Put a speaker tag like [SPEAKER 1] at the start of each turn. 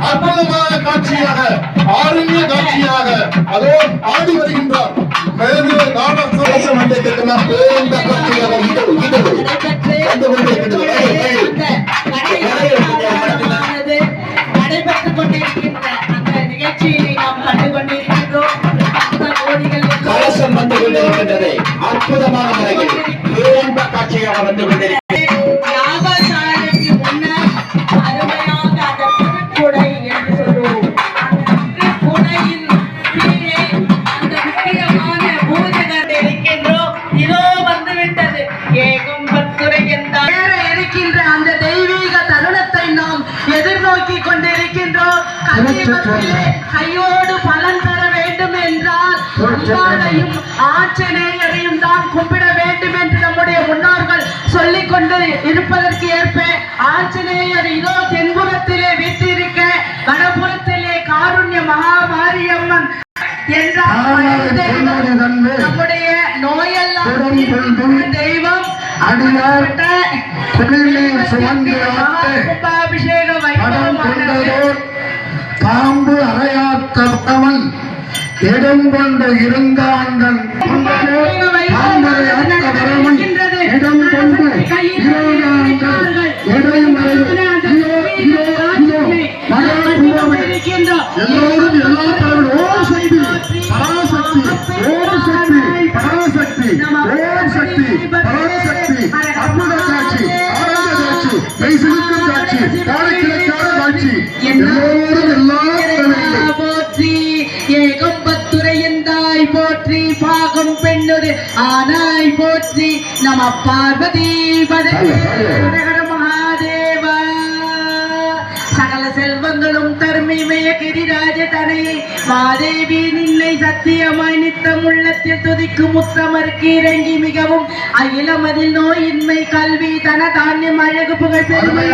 [SPEAKER 1] அற்புதமான காட்சியாக ஆரண்ய காட்சியாக அதோ ஆடி வருகின்றார்.
[SPEAKER 2] நடைபெற்றுக் கொண்டிருக்கின்ற அந்த நிகழ்ச்சியை நாம் கண்டு கொண்டிருக்கின்றோம். கலசம் வந்து கொண்டிருக்கின்றது. அற்புதமான முறையில் பேரன்ப காட்சியாக வந்து கொண்டிருக்கிறது.
[SPEAKER 3] கையோடு பலன் பெற வேண்டும் என்றால் அம்பாளையும் ஆஞ்சநேயரையும் தான் கும்பிட வேண்டும் என்று நம்முடைய முன்னோர்கள் சொல்லிக் கொண்டு இருப்பதற்கு ஏற்ப ஆஞ்சநேயர் இதோ தென்புறத்திலே வீற்றிருக்க வடபுறத்திலே காருண்ய மகாமாரியம்மன் என்றால் நம்முடைய நோயெல்லாம் தெய்வம் கும்பாபிஷேக வைபவமானது.
[SPEAKER 1] பாம்பு அறையாத்தவன் இடம் கொண்டு இருந்தாங்கள் இடம் கொண்டு எல்லோரும் எல்லா ஓம் சக்தி பராசக்தி ஓம் சக்தி பராசக்தி ஓம் சக்தி பராசக்தி அற்புத காட்சி ஆனந்த காட்சி மெய்சிலுக்கும் காட்சி காலக்கிழக்கான காட்சி எல்லோரும் எல்லாம்
[SPEAKER 3] போற்றி ஏகம்பத்துரையந்தாய் போற்றி பாகம் பெண்ணுரு ஆனாய் போற்றி நம பார்வதி மகாதேவா. சகல செல்வங்களும் தர்மிமய கிரிராஜ தனையை மாதேவி நின்னை சத்தியமாய் நித்தம் உள்ளத்தில் துதிக்கும் முத்தமர்க்கு இறங்கி மிகவும் அகிலமதில் நோயின்மை கல்வி தன தானியம் அழகு புகழ் பெருமை